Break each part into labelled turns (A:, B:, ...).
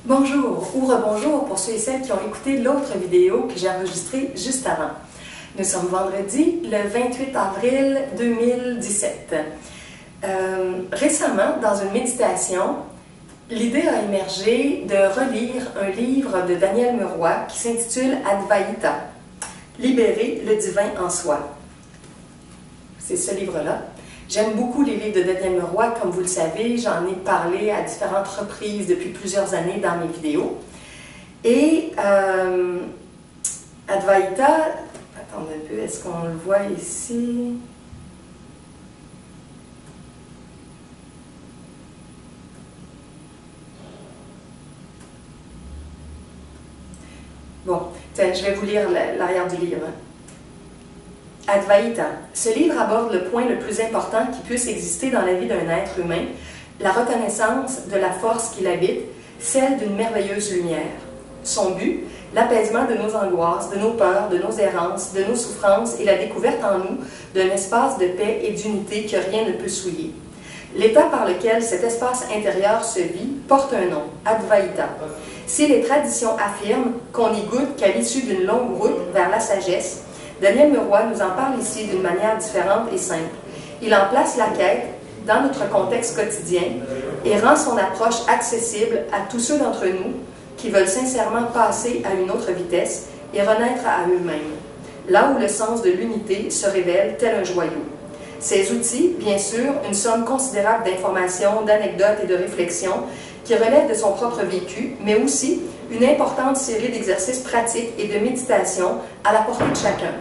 A: Bonjour ou rebonjour pour ceux et celles qui ont écouté l'autre vidéo que j'ai enregistrée juste avant. Nous sommes vendredi, le 28 avril 2017. Récemment, dans une méditation, l'idée a émergé de relire un livre de Daniel Meroy qui s'intitule Advaita, Libérer le divin en soi. C'est ce livre-là. J'aime beaucoup les livres de Daniel Meroy, comme vous le savez, j'en ai parlé à différentes reprises depuis plusieurs années dans mes vidéos. Et Advaita, attendez un peu, est-ce qu'on le voit ici? Bon, tiens, je vais vous lire l'arrière du livre. Advaita. Ce livre aborde le point le plus important qui puisse exister dans la vie d'un être humain, la reconnaissance de la force qui l'habite, celle d'une merveilleuse lumière. Son but, l'apaisement de nos angoisses, de nos peurs, de nos errances, de nos souffrances et la découverte en nous d'un espace de paix et d'unité que rien ne peut souiller. L'état par lequel cet espace intérieur se vit porte un nom, Advaita. Si les traditions affirment qu'on n'y goûte qu'à l'issue d'une longue route vers la sagesse, Daniel Meroy nous en parle ici d'une manière différente et simple. Il en place la quête dans notre contexte quotidien et rend son approche accessible à tous ceux d'entre nous qui veulent sincèrement passer à une autre vitesse et renaître à eux-mêmes, là où le sens de l'unité se révèle tel un joyau. Ces outils, bien sûr, une somme considérable d'informations, d'anecdotes et de réflexions qui relèvent de son propre vécu, mais aussi une importante série d'exercices pratiques et de méditation à la portée de chacun.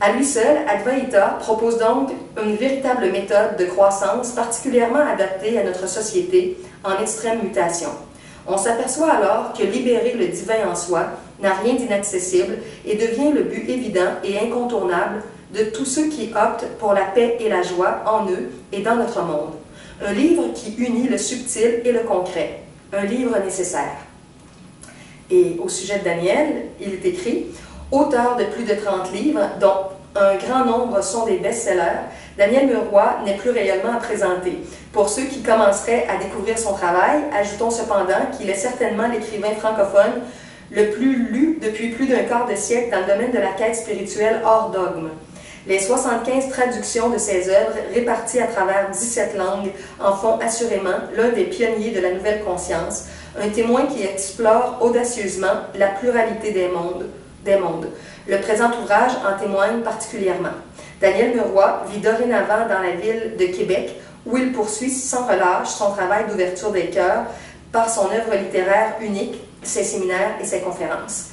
A: À lui seul, Advaita propose donc une véritable méthode de croissance particulièrement adaptée à notre société en extrême mutation. On s'aperçoit alors que libérer le divin en soi n'a rien d'inaccessible et devient le but évident et incontournable de tous ceux qui optent pour la paix et la joie en eux et dans notre monde. Un livre qui unit le subtil et le concret. Un livre nécessaire. Et au sujet de Daniel, il est écrit « Auteur de plus de 30 livres, dont un grand nombre sont des best-sellers, Daniel Meroy n'est plus réellement à présenter. Pour ceux qui commenceraient à découvrir son travail, ajoutons cependant qu'il est certainement l'écrivain francophone le plus lu depuis plus d'un quart de siècle dans le domaine de la quête spirituelle hors dogme. Les 75 traductions de ses œuvres, réparties à travers 17 langues, en font assurément l'un des pionniers de la nouvelle conscience, un témoin qui explore audacieusement la pluralité des mondes. Le présent ouvrage en témoigne particulièrement. Daniel Meroy vit dorénavant dans la ville de Québec, où il poursuit sans relâche son travail d'ouverture des cœurs par son œuvre littéraire unique, ses séminaires et ses conférences.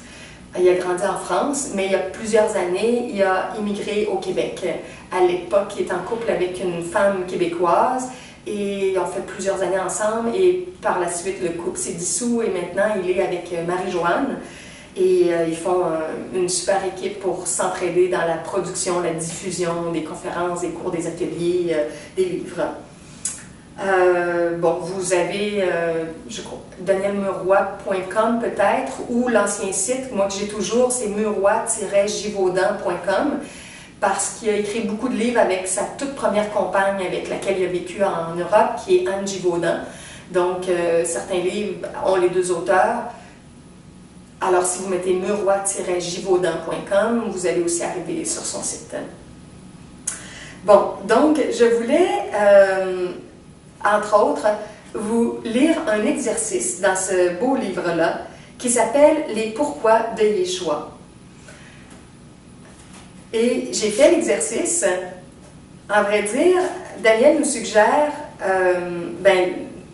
A: Il a grandi en France, mais il y a plusieurs années, il a immigré au Québec. À l'époque, il est en couple avec une femme québécoise et ils ont fait plusieurs années ensemble et par la suite, le couple s'est dissous et maintenant, il est avec Marie-Joanne et ils font une super équipe pour s'entraider dans la production, la diffusion des conférences, des cours, des ateliers, des livres. Bon, vous avez danielmeroy.com peut-être, ou l'ancien site, moi que j'ai toujours, c'est meroy-givaudan.com, parce qu'il a écrit beaucoup de livres avec sa toute première compagne avec laquelle il a vécu en Europe, qui est Anne Givaudan. Donc, certains livres ont les deux auteurs. Alors, si vous mettez meroy-givaudan.com, vous allez aussi arriver sur son site. Bon, donc, je voulais... entre autres, vous lire un exercice dans ce beau livre-là qui s'appelle « Les pourquoi de Yeshua ». Et j'ai fait l'exercice. En vrai dire, Daniel nous suggère,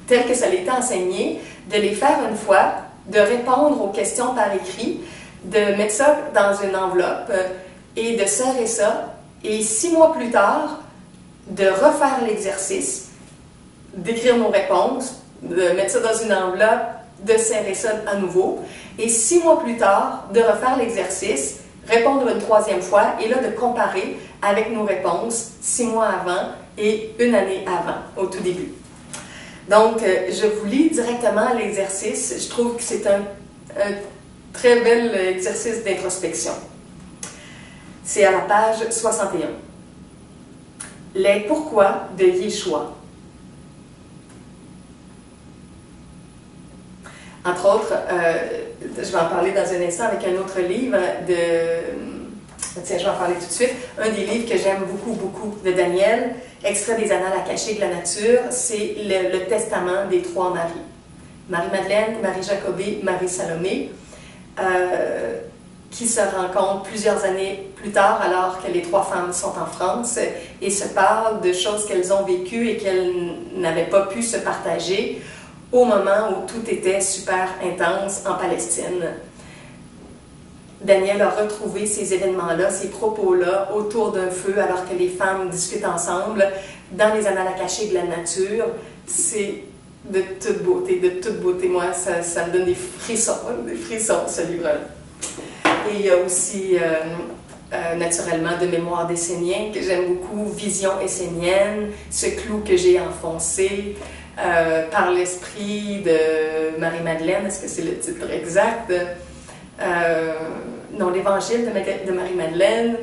A: tel que ça l'était enseigné, de les faire une fois, de répondre aux questions par écrit, de mettre ça dans une enveloppe et de serrer ça. Et 6 mois plus tard, de refaire l'exercice, d'écrire nos réponses, de mettre ça dans une enveloppe, de serrer ça à nouveau, et 6 mois plus tard, de refaire l'exercice, répondre une 3e fois, et là, de comparer avec nos réponses 6 mois avant et 1 année avant, au tout début. Donc, je vous lis directement l'exercice. Je trouve que c'est un très bel exercice d'introspection. C'est à la page 61. Les pourquoi de Yeshua. Entre autres, je vais en parler dans un instant avec un autre livre tiens, je vais en parler tout de suite. Un des livres que j'aime beaucoup, beaucoup de Daniel, Extrait des Annales akashiques de la nature, c'est le Testament des trois Maries. Marie-Madeleine, Marie-Jacobée, Marie-Salomé, qui se rencontrent plusieurs années plus tard alors que les trois femmes sont en France et se parlent de choses qu'elles ont vécues et qu'elles n'avaient pas pu se partager au moment où tout était super intense en Palestine. Daniel a retrouvé ces événements-là, ces propos-là, autour d'un feu, alors que les femmes discutent ensemble, dans les annales akashiques de la nature. C'est de toute beauté, de toute beauté. Moi, ça me donne des frissons, ce livre-là. Et il y a aussi, naturellement, de Mémoires d'Esséniens, que j'aime beaucoup, Vision essénienne, Ce clou que j'ai enfoncé, Par l'esprit de Marie-Madeleine, est-ce que c'est le titre exact? Non, l'Évangile de Marie-Madeleine.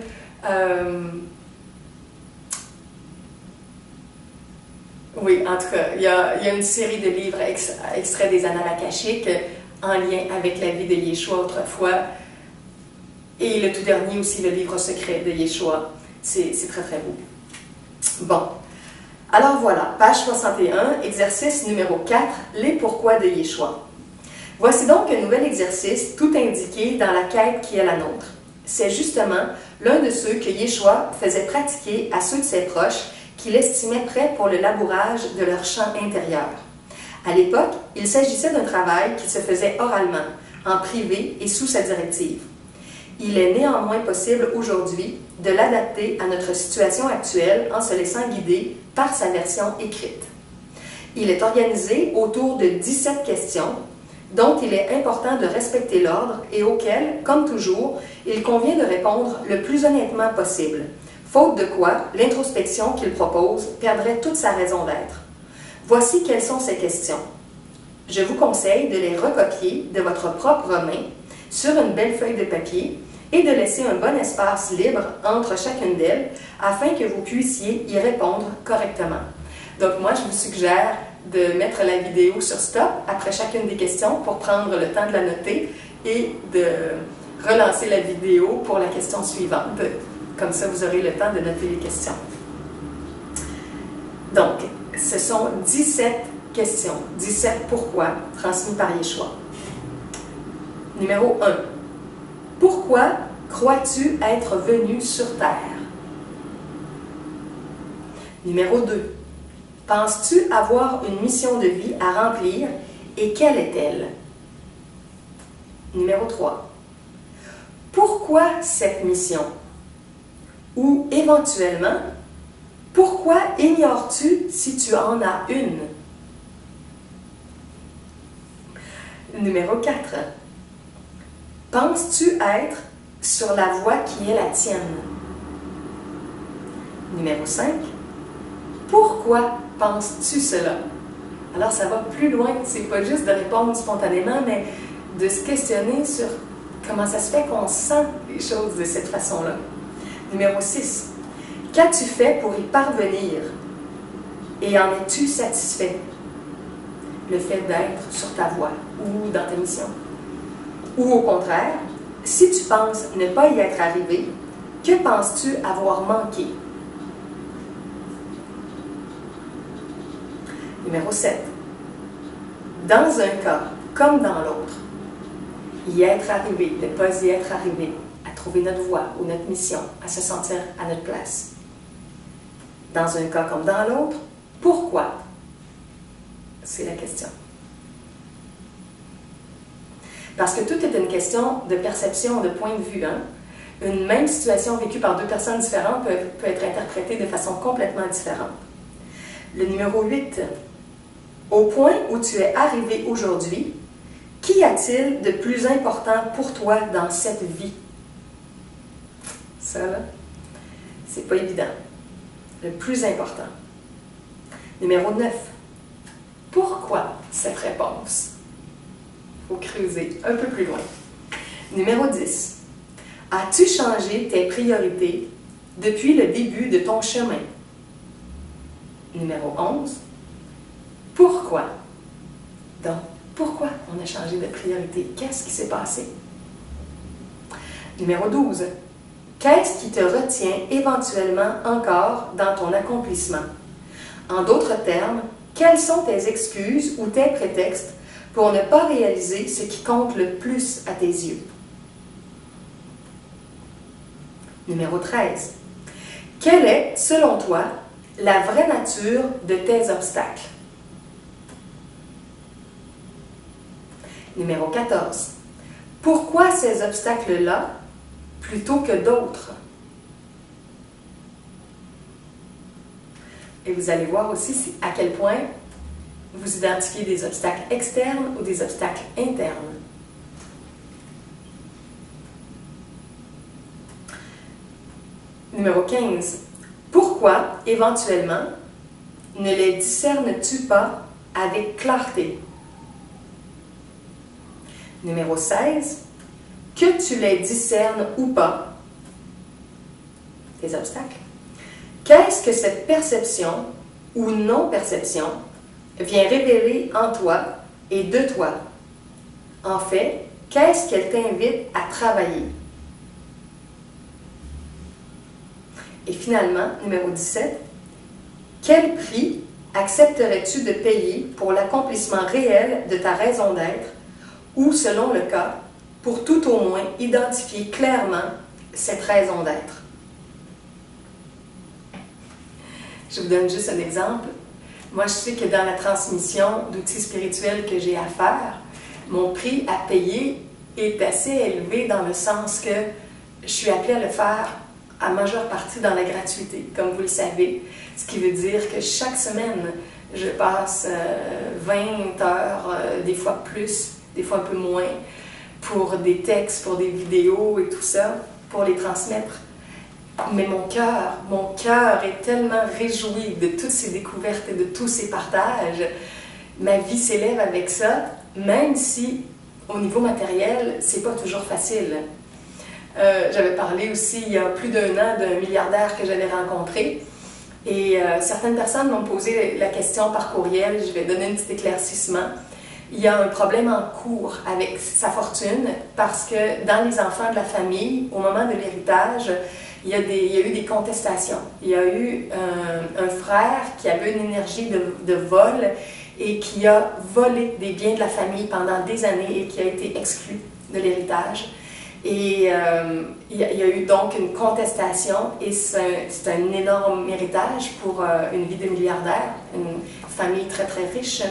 A: Oui, en tout cas, il y a une série de livres extraits des Annales akashiques en lien avec la vie de Yeshua autrefois. Et le tout dernier aussi, le livre secret de Yeshua. C'est très, très beau. Bon. Alors voilà, page 61, exercice numéro 4, les pourquoi de Yeshua. Voici donc un nouvel exercice, tout indiqué dans la quête qui est la nôtre. C'est justement l'un de ceux que Yeshua faisait pratiquer à ceux de ses proches qu'il estimait prêts pour le labourage de leur champ intérieur. À l'époque, il s'agissait d'un travail qui se faisait oralement, en privé et sous sa directive. Il est néanmoins possible aujourd'hui de l'adapter à notre situation actuelle en se laissant guider par sa version écrite. Il est organisé autour de 17 questions dont il est important de respecter l'ordre et auxquelles, comme toujours, il convient de répondre le plus honnêtement possible, faute de quoi l'introspection qu'il propose perdrait toute sa raison d'être. Voici quelles sont ces questions. Je vous conseille de les recopier de votre propre main sur une belle feuille de papier et de laisser un bon espace libre entre chacune d'elles afin que vous puissiez y répondre correctement. Donc moi, je vous suggère de mettre la vidéo sur stop après chacune des questions pour prendre le temps de la noter et de relancer la vidéo pour la question suivante. Comme ça, vous aurez le temps de noter les questions. Donc, ce sont 17 questions, 17 pourquoi, transmis par Yeshua. Numéro 1. Pourquoi crois-tu être venu sur Terre? Numéro 2. Penses-tu avoir une mission de vie à remplir et quelle est-elle? Numéro 3. Pourquoi cette mission? Ou éventuellement, pourquoi ignores-tu si tu en as une? Numéro 4. Penses-tu être sur la voie qui est la tienne? Numéro 5. Pourquoi penses-tu cela? Alors, ça va plus loin. C'est pas juste de répondre spontanément, mais de se questionner sur comment ça se fait qu'on sent les choses de cette façon-là. Numéro 6. Qu'as-tu fait pour y parvenir? Et en es-tu satisfait? Le fait d'être sur ta voie ou dans ta mission. Ou au contraire, si tu penses ne pas y être arrivé, que penses-tu avoir manqué? Numéro 7. Dans un cas comme dans l'autre, y être arrivé, ne pas y être arrivé, à trouver notre voie ou notre mission, à se sentir à notre place. Dans un cas comme dans l'autre, pourquoi? C'est la question. Parce que tout est une question de perception, de point de vue. Hein? Une même situation vécue par deux personnes différentes peut être interprétée de façon complètement différente. Le numéro 8. Au point où tu es arrivé aujourd'hui, qu'y a-t-il de plus important pour toi dans cette vie? Ça, là, c'est pas évident. Le plus important. Numéro 9. Pourquoi cette réponse? Il faut creuser un peu plus loin. Numéro 10. As-tu changé tes priorités depuis le début de ton chemin? Numéro 11. Pourquoi? Donc, Pourquoi on a changé de priorité? Qu'est-ce qui s'est passé? Numéro 12. Qu'est-ce qui te retient éventuellement encore dans ton accomplissement? En d'autres termes, quelles sont tes excuses ou tes prétextes pour ne pas réaliser ce qui compte le plus à tes yeux? Numéro 13. Quelle est, selon toi, la vraie nature de tes obstacles? Numéro 14. Pourquoi ces obstacles-là plutôt que d'autres? Et vous allez voir aussi à quel point vous identifiez des obstacles externes ou des obstacles internes. Numéro 15. Pourquoi, éventuellement, ne les discernes-tu pas avec clarté? Numéro 16. Que tu les discernes ou pas, tes obstacles, qu'est-ce que cette perception ou non-perception vient révéler en toi et de toi? En fait, qu'est-ce qu'elle t'invite à travailler? Et finalement, numéro 17, quel prix accepterais-tu de payer pour l'accomplissement réel de ta raison d'être ou, selon le cas, pour tout au moins identifier clairement cette raison d'être? Je vous donne juste un exemple. Moi, je sais que dans la transmission d'outils spirituels que j'ai à faire, mon prix à payer est assez élevé dans le sens que je suis appelée à le faire à majeure partie dans la gratuité, comme vous le savez. Ce qui veut dire que chaque semaine, je passe 20 heures, des fois plus, des fois un peu moins, pour des textes, pour des vidéos et tout ça, pour les transmettre. Mais mon cœur est tellement réjoui de toutes ces découvertes et de tous ces partages. Ma vie s'élève avec ça, même si au niveau matériel, c'est pas toujours facile. J'avais parlé aussi il y a plus d'1 an d'un milliardaire que j'avais rencontré et certaines personnes m'ont posé la question par courriel. Je vais donner un petit éclaircissement. Il y a un problème en cours avec sa fortune parce que dans les enfants de la famille, au moment de l'héritage, il y a eu des contestations. Il y a eu un frère qui avait une énergie de vol et qui a volé des biens de la famille pendant des années et qui a été exclu de l'héritage. Et il y a eu donc une contestation et c'est un énorme héritage pour une vie de milliardaire, une famille très très riche.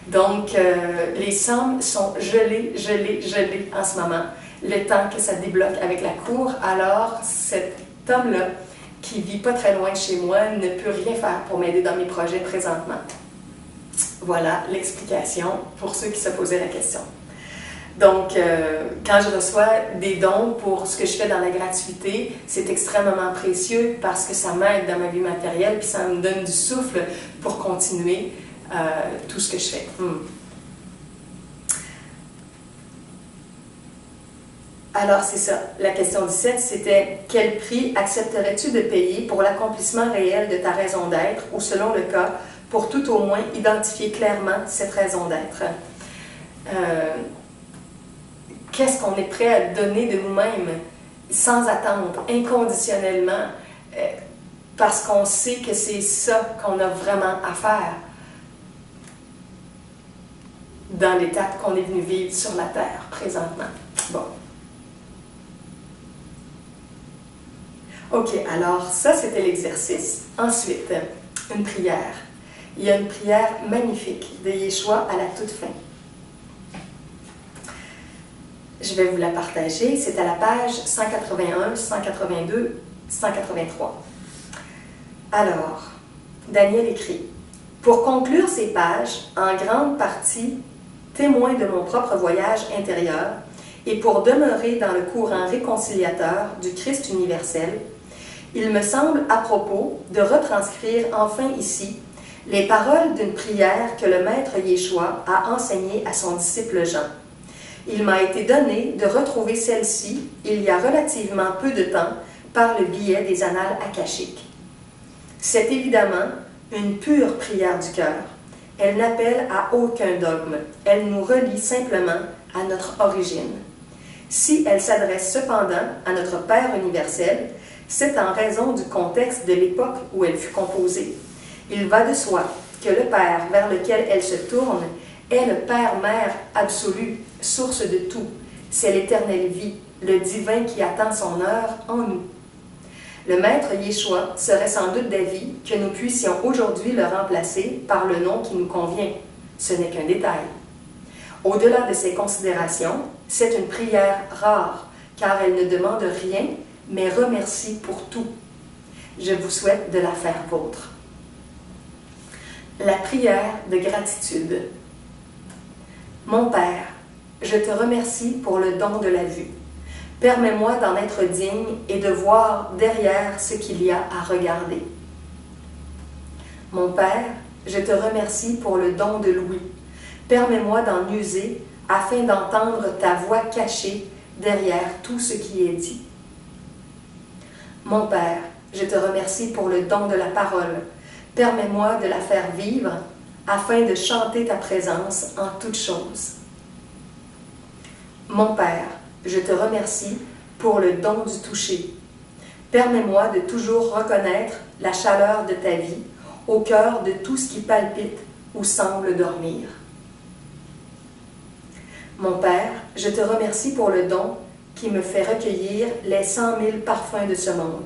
A: Donc les sommes sont gelées en ce moment, le temps que ça débloque avec la cour. Alors cet homme-là, qui vit pas très loin de chez moi, ne peut rien faire pour m'aider dans mes projets présentement. Voilà l'explication pour ceux qui se posaient la question. Donc, quand je reçois des dons pour ce que je fais dans la gratuité, c'est extrêmement précieux parce que ça m'aide dans ma vie matérielle puis ça me donne du souffle pour continuer tout ce que je fais. Alors, c'est ça. La question 17, c'était « Quel prix accepterais-tu de payer pour l'accomplissement réel de ta raison d'être ou, selon le cas, pour tout au moins identifier clairement cette raison d'être? » Qu'est-ce qu'on est prêt à donner de nous-mêmes sans attendre, inconditionnellement, parce qu'on sait que c'est ça qu'on a vraiment à faire dans l'étape qu'on est venu vivre sur la Terre présentement. Bon. OK, alors ça, c'était l'exercice. Ensuite, une prière. Il y a une prière magnifique de Yeshua à la toute fin. Je vais vous la partager. C'est à la page 181, 182, 183. Alors, Daniel écrit « Pour conclure ces pages, en grande partie témoin de mon propre voyage intérieur, et pour demeurer dans le courant réconciliateur du Christ universel, il me semble à propos de retranscrire enfin ici les paroles d'une prière que le maître Yeshua a enseignée à son disciple Jean. Il m'a été donné de retrouver celle-ci il y a relativement peu de temps par le biais des annales akashiques. C'est évidemment une pure prière du cœur, Elle n'appelle à aucun dogme. Elle nous relie simplement à notre origine. Si elle s'adresse cependant à notre Père universel, c'est en raison du contexte de l'époque où elle fut composée. Il va de soi que le Père vers lequel elle se tourne est le Père-Mère absolu, source de tout. C'est l'éternelle vie, le divin qui attend son heure en nous. Le Maître Yeshua serait sans doute d'avis que nous puissions aujourd'hui le remplacer par le nom qui nous convient. Ce n'est qu'un détail. Au-delà de ces considérations, c'est une prière rare, car elle ne demande rien, mais remercie pour tout. Je vous souhaite de la faire vôtre. La prière de gratitude. Mon Père, je te remercie pour le don de la vue. Permets-moi d'en être digne et de voir derrière ce qu'il y a à regarder. Mon Père, je te remercie pour le don de l'ouïe. Permets-moi d'en user afin d'entendre ta voix cachée derrière tout ce qui est dit. Mon Père, je te remercie pour le don de la parole. Permets-moi de la faire vivre afin de chanter ta présence en toutes choses. Mon Père, je te remercie pour le don du toucher. Permets-moi de toujours reconnaître la chaleur de ta vie au cœur de tout ce qui palpite ou semble dormir. Mon Père, je te remercie pour le don qui me fait recueillir les 100 000 parfums de ce monde.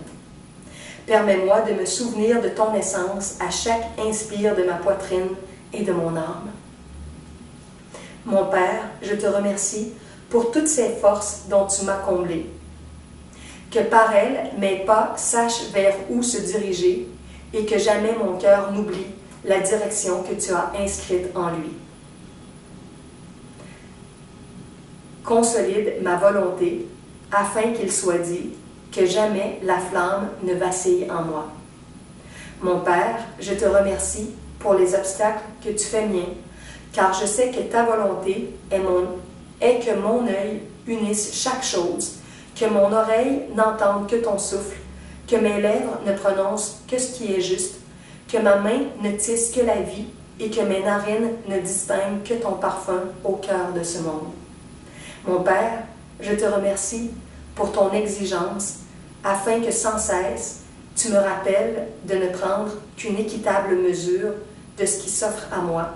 A: Permets-moi de me souvenir de ton essence à chaque inspire de ma poitrine et de mon âme. Mon Père, je te remercie pour toutes ces forces dont tu m'as comblé. Que par elles, mes pas sachent vers où se diriger et que jamais mon cœur n'oublie la direction que tu as inscrite en lui. Consolide ma volonté afin qu'il soit dit que jamais la flamme ne vacille en moi. Mon Père, je te remercie pour les obstacles que tu fais miens, car je sais que ta volonté est que mon œil unisse chaque chose, que mon oreille n'entende que ton souffle, que mes lèvres ne prononcent que ce qui est juste, que ma main ne tisse que la vie et que mes narines ne distinguent que ton parfum au cœur de ce monde. Mon Père, je te remercie pour ton exigence, afin que sans cesse, tu me rappelles de ne prendre qu'une équitable mesure de ce qui s'offre à moi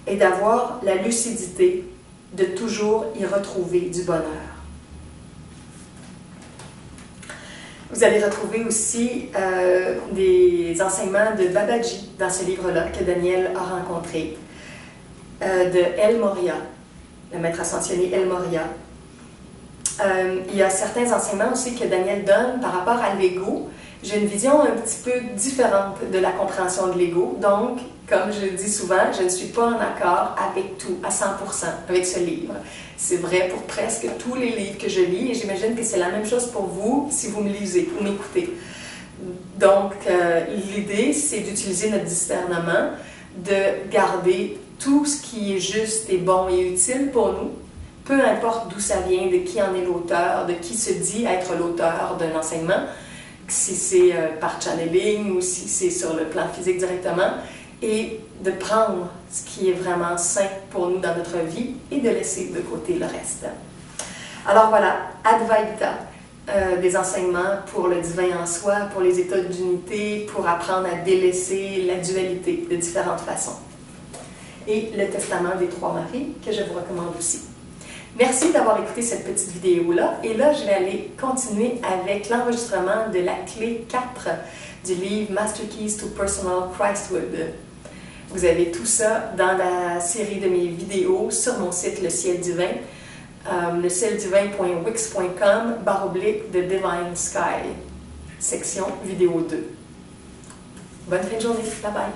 A: et d'avoir la lucidité de toujours y retrouver du bonheur. Vous allez retrouver aussi des enseignements de Babaji dans ce livre-là que Daniel a rencontré, de El Morya, le maître ascensionné El Morya. Il y a certains enseignements aussi que Daniel donne par rapport à l'ego. J'ai une vision un petit peu différente de la compréhension de l'ego. Donc, comme je le dis souvent, je ne suis pas en accord avec tout, à 100% avec ce livre. C'est vrai pour presque tous les livres que je lis et j'imagine que c'est la même chose pour vous si vous me lisez ou m'écoutez. Donc, l'idée, c'est d'utiliser notre discernement, de garder tout ce qui est juste et bon et utile pour nous, peu importe d'où ça vient, de qui en est l'auteur, de qui se dit être l'auteur d'un enseignement, si c'est par channeling ou si c'est sur le plan physique directement, et de prendre ce qui est vraiment sain pour nous dans notre vie et de laisser de côté le reste. Alors voilà, Advaita, des enseignements pour le divin en soi, pour les états d'unité, pour apprendre à délaisser la dualité de différentes façons. Et le Testament des Trois Maries, que je vous recommande aussi. Merci d'avoir écouté cette petite vidéo-là. Et là, je vais aller continuer avec l'enregistrement de la clé 4 du livre Master Keys to Personal Christhood. Vous avez tout ça dans la série de mes vidéos sur mon site Le Ciel Divin, lecielDivin.wix.com/The Divine Sky, section vidéo 2. Bonne fin de journée. Bye bye.